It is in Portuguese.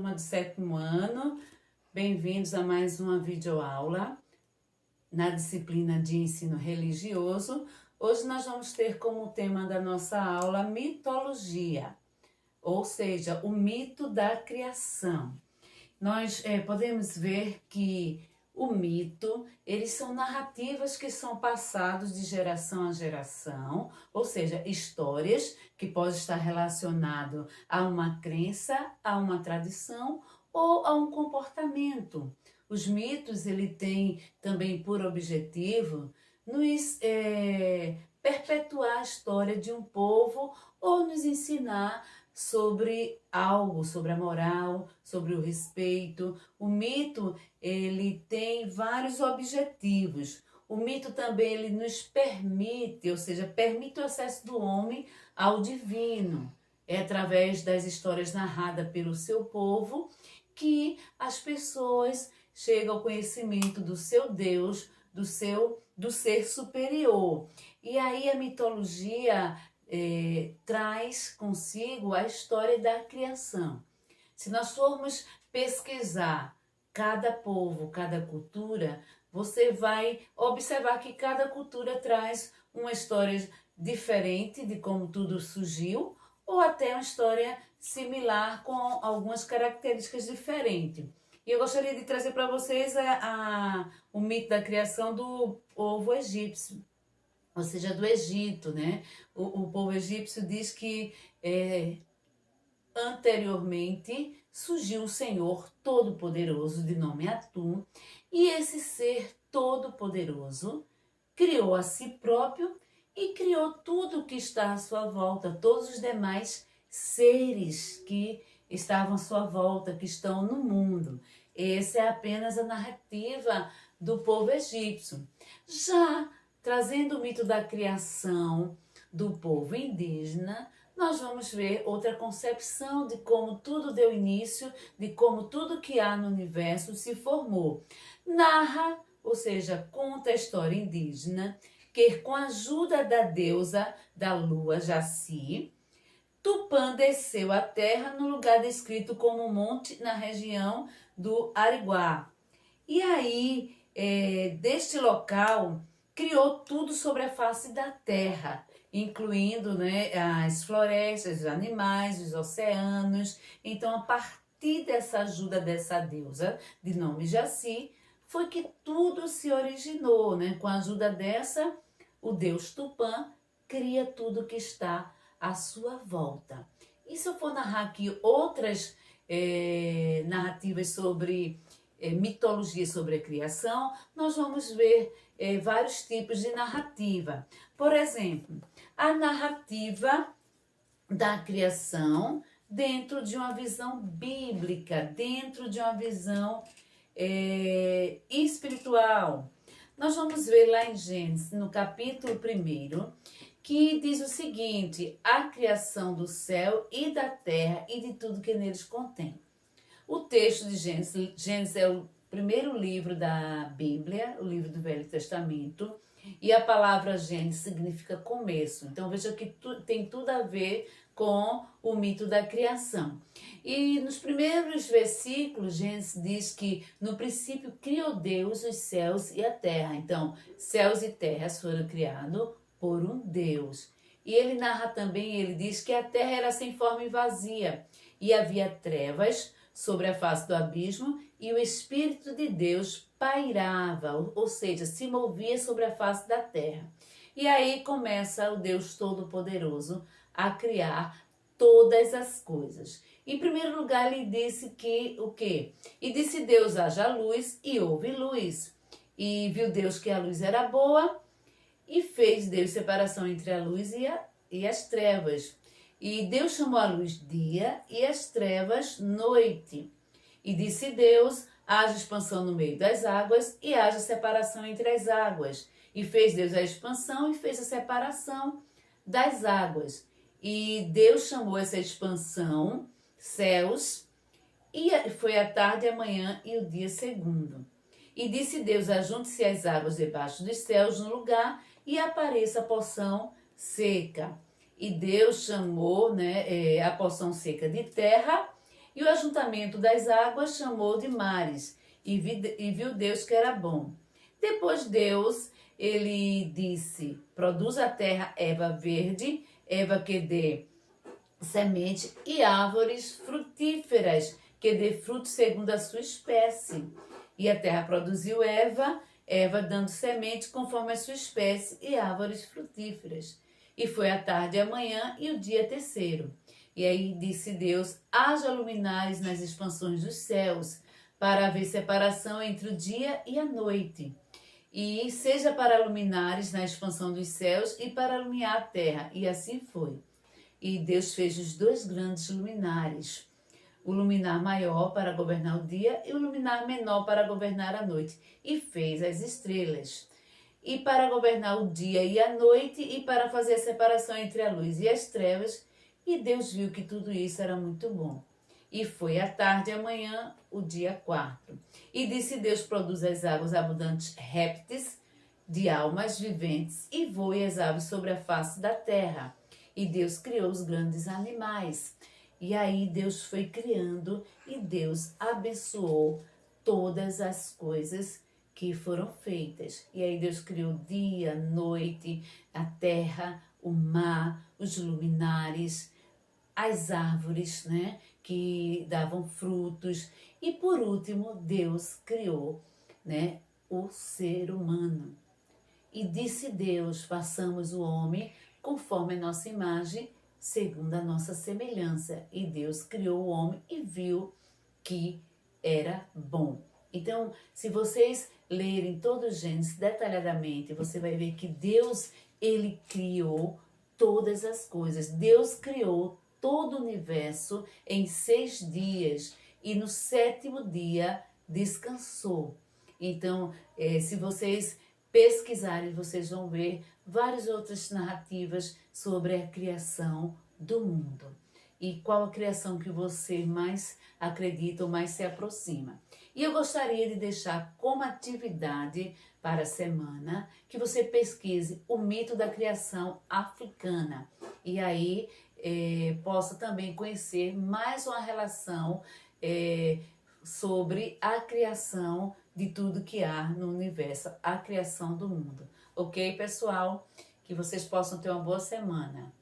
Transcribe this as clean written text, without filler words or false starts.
turma do 7º ano. Bem-vindos a mais uma videoaula na disciplina de ensino religioso. Hoje nós vamos ter como tema da nossa aula mitologia, ou seja, o mito da criação. Nós podemos ver que o mito, eles são narrativas que são passadas de geração a geração, ou seja, histórias que podem estar relacionadas a uma crença, a uma tradição ou a um comportamento. Os mitos, ele tem também por objetivo nos perpetuar a história de um povo ou nos ensinar sobre algo, sobre a moral, sobre o respeito. O mito, ele tem vários objetivos. O mito também ele nos permite, ou seja, permite o acesso do homem ao divino. É através das histórias narradas pelo seu povo que as pessoas chegam ao conhecimento do seu Deus, do ser superior. E aí a mitologia traz consigo a história da criação. Se nós formos pesquisar cada povo, cada cultura, você vai observar que cada cultura traz uma história diferente de como tudo surgiu, ou até uma história similar com algumas características diferentes. E eu gostaria de trazer para vocês o mito da criação do povo egípcio, ou seja, do Egito, né? O povo egípcio diz que anteriormente surgiu um Senhor Todo-Poderoso de nome Atum, e esse ser Todo-Poderoso criou a si próprio e criou tudo que está à sua volta, todos os demais seres que estavam à sua volta, que estão no mundo. Essa é apenas a narrativa do povo egípcio. Já trazendo o mito da criação do povo indígena, nós vamos ver outra concepção de como tudo deu início, de como tudo que há no universo se formou. Narra, ou seja, conta a história indígena, que com a ajuda da deusa da lua Jaci, Tupã desceu à terra no lugar descrito como monte na região do Ariguá. E aí, deste local, criou tudo sobre a face da terra, incluindo, né, as florestas, os animais, os oceanos. Então, a partir dessa ajuda dessa deusa, de nome Jaci, foi que tudo se originou, né? Com a ajuda dessa, o deus Tupã cria tudo que está à sua volta. E se eu for narrar aqui outras narrativas sobre mitologia sobre a criação, nós vamos ver vários tipos de narrativa. Por exemplo, a narrativa da criação dentro de uma visão bíblica, dentro de uma visão espiritual. Nós vamos ver lá em Gênesis, no capítulo 1, que diz o seguinte: a criação do céu e da terra e de tudo que neles contém. O texto de Gênesis é o primeiro livro da Bíblia, o livro do Velho Testamento, e a palavra Gênesis significa começo. Então veja que tem tudo a ver com o mito da criação. E nos primeiros versículos, Gênesis diz que no princípio criou Deus os céus e a terra. Então, céus e terras foram criados por um Deus. E ele narra também, ele diz que a terra era sem forma e vazia, e havia trevas sobre a face do abismo, e o Espírito de Deus pairava, ou seja, se movia sobre a face da terra. E aí começa o Deus Todo-Poderoso a criar todas as coisas. Em primeiro lugar, ele disse que o quê? E disse Deus: haja luz, e houve luz. E viu Deus que a luz era boa, e fez Deus separação entre a luz e as trevas. E Deus chamou a luz dia e as trevas noite. E disse Deus: haja expansão no meio das águas e haja separação entre as águas. E fez Deus a expansão e fez a separação das águas. E Deus chamou essa expansão céus, e foi a tarde, a manhã e o dia segundo. E disse Deus: ajunte-se as águas debaixo dos céus no lugar e apareça a porção seca. E Deus chamou, né, a porção seca de terra, E o ajuntamento das águas chamou de mares, e viu Deus que era bom. Depois Deus, ele disse, produz a terra erva verde, erva que dê semente, e árvores frutíferas, que dê fruto segundo a sua espécie. E a terra produziu erva dando semente conforme a sua espécie, e árvores frutíferas. E foi a tarde e a manhã e o dia terceiro. E aí disse Deus, haja luminares nas expansões dos céus, para haver separação entre o dia e a noite. E seja para luminares na expansão dos céus e para iluminar a terra. E assim foi. E Deus fez os dois grandes luminares, o luminar maior para governar o dia e o luminar menor para governar a noite. E fez as estrelas, e para governar o dia e a noite, e para fazer a separação entre a luz e as trevas. E Deus viu que tudo isso era muito bom. E foi a tarde e a manhã, o dia quarto. E disse Deus, produz as águas abundantes répteis de almas viventes, e voe as aves sobre a face da terra. E Deus criou os grandes animais. E aí Deus foi criando, e Deus abençoou todas as coisas que foram feitas. E aí Deus criou dia, noite, a terra, o mar, os luminares, as árvores, né, que davam frutos. E por último, Deus criou, né, o ser humano. E disse Deus, façamos o homem conforme a nossa imagem, segundo a nossa semelhança. E Deus criou o homem e viu que era bom. Então, se vocês lerem todo o Gênesis detalhadamente, você vai ver que Deus, ele criou todas as coisas. Deus criou todo o universo em 6 dias e no 7º dia descansou. Então, se vocês pesquisarem, vocês vão ver várias outras narrativas sobre a criação do mundo. E qual a criação que você mais acredita ou mais se aproxima. E eu gostaria de deixar como atividade para a semana que você pesquise o mito da criação africana. E aí possa também conhecer mais uma relação sobre a criação de tudo que há no universo, a criação do mundo. Ok, pessoal? Que vocês possam ter uma boa semana.